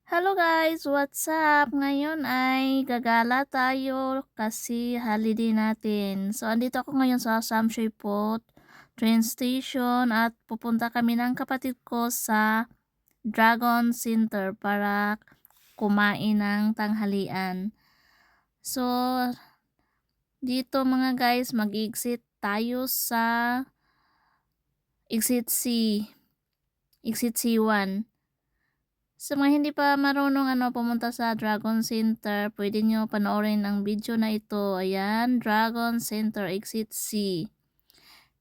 Hello guys, what's up? Ngayon ay gagala tayo kasi holiday natin. So, andito ako ngayon sa Samshuipot train station at pupunta kami ng kapatid ko sa Dragon Center para kumain ng tanghalian. So, dito mga guys, mag-exit tayo sa exit C, exit C1. Sa mga hindi pa marunong pumunta sa Dragon Center, pwede nyo panoorin ang video na ito. Ayan, Dragon Center Exit C.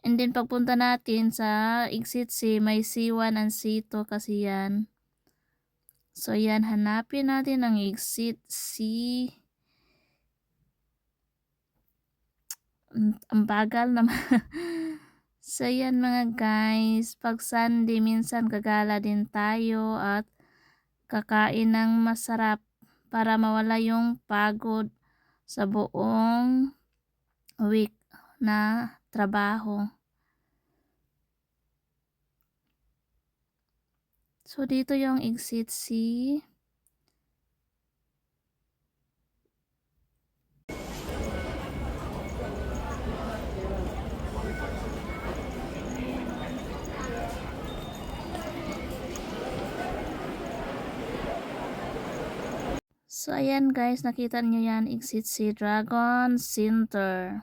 And then pagpunta natin sa Exit C, may C1 and C2 kasi yan. So yan, hanapin natin ang Exit C. Ang bagal naman. So yan mga guys, pag Sunday minsan gagala din tayo at kakain ng masarap para mawala yung pagod sa buong week na trabaho. So dito yung exit C. So ayan guys, nakita niyo yan, exit C, Dragon Center.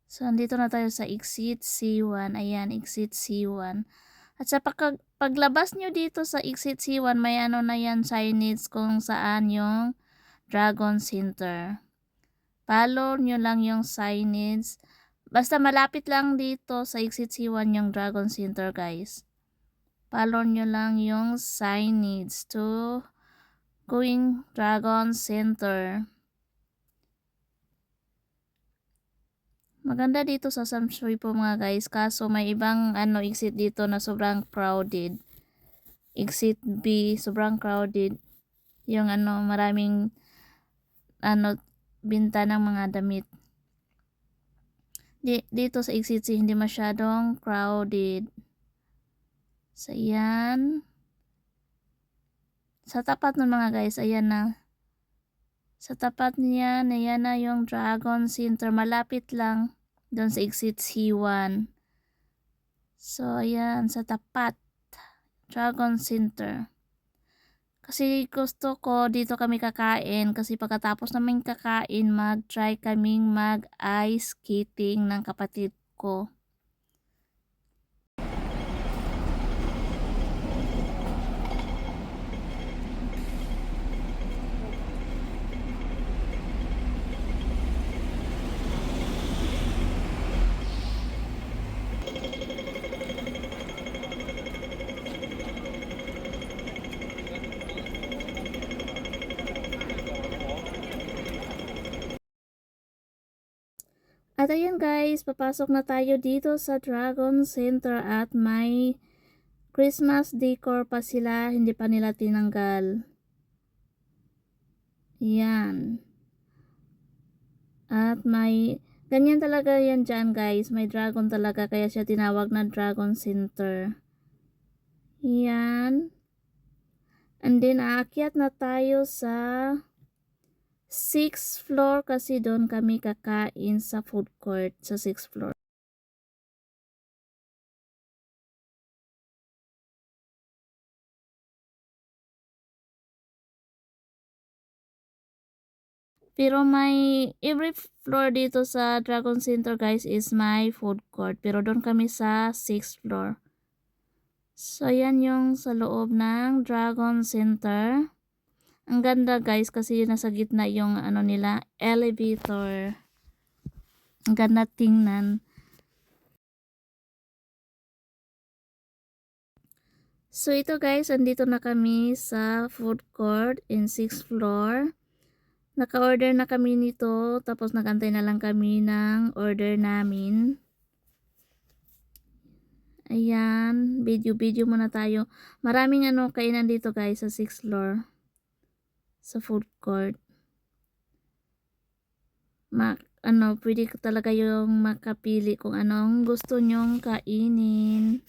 So andito na tayo sa exit C1. Ayan, exit C1. At sa paglabas nyo dito sa exit C1, may na yan signage kung saan yung Dragon Center. Follow nyo lang yung signage. Basta malapit lang dito sa exit C1 yung Dragon Center guys. Follow nyo lang yung signage to going Dragon Center. Maganda dito sa Samshuipot mga guys, kaso may ibang exit dito na sobrang crowded. Exit B, sobrang crowded. Yung maraming binta ng mga damit. Dito sa exit C, hindi masyadong crowded. So, ayan. Sa tapat ng mga guys, ayan na. Sa tapat niya, ayan na yung Dragon Center. Malapit lang doon sa exit C1. So, ayan, sa tapat. Dragon Center. Kasi gusto ko dito kami kakain. Kasi pagkatapos namin kakain, mag-try kaming mag-ice skating ng kapatid ko. At ayan guys, papasok na tayo dito sa Dragon Center at may Christmas decor pa sila, hindi pa nila tinanggal. Yan. At may, ganyan talaga yan dyan guys, may dragon talaga kaya siya tinawag na Dragon Center. Yan. And then aakyat na tayo sa 6th floor kasi doon kami kakain sa food court sa 6th floor. Pero may every floor dito sa Dragon Center guys is my food court. Pero doon kami sa 6th floor. So yan yung sa loob ng Dragon Center. Ang ganda guys kasi nasa gitna yung nila elevator. Ang ganda tingnan. So ito guys, andito na kami sa food court in 6th floor. Naka-order na kami nito, tapos nagantay na lang kami ng order namin. Ayan, video muna tayo. Maraming kainan dito guys sa 6th floor. Sa food court. Pwede talaga yung makapili kung anong gusto nyong kainin.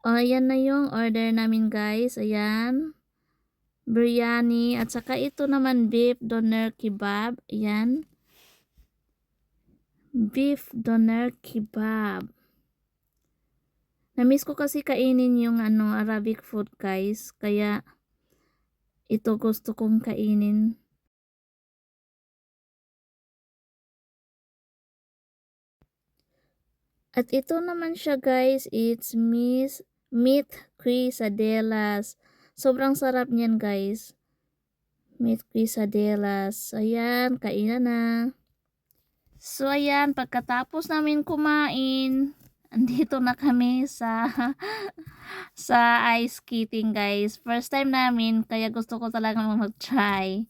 Ayan na yung order namin guys, ayan. Biryani at saka ito naman beef doner kebab, ayan. Beef doner kebab. Na-miss ko kasi kainin yung Arabic food guys, kaya ito gusto kong kainin. At ito naman siya guys, it's meat quesadillas. Sobrang sarap niyan guys. Meat quesadillas. Ayan, kainan na. So ayan, pagkatapos namin kumain, andito na kami sa ice skating guys. First time namin, kaya gusto ko talaga mag-try.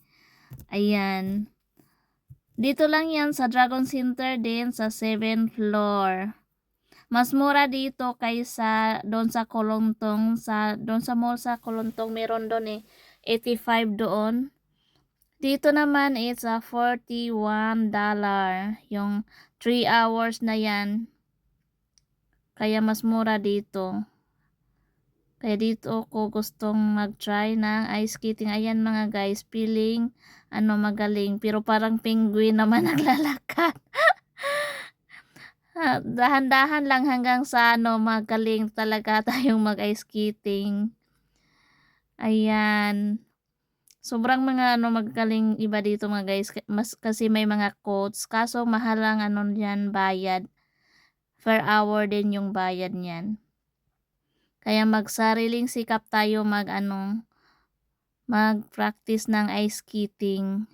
Ayan. Dito lang yan sa Dragon Center din sa 7th floor. Mas mura dito kaysa doon sa Kolontong, doon sa mall sa Kolontong meron doon 85 doon. Dito naman it's a $41 yung 3 hours na yan. Kaya mas mura dito. Kaya dito ko gustong mag-try ng ice skating. Ayan mga guys, feeling magaling pero parang penguin naman naglalakad. Dahan-dahan lang hanggang sa magaling talaga tayong mag-ice skating. Ayan. Sobrang mga magaling iba dito mga guys. Kasi may mga coats. Kaso mahal ang yan bayad. Per hour din yung bayad niyan. Kaya magsariling sikap tayo mag-practice ng ice skating.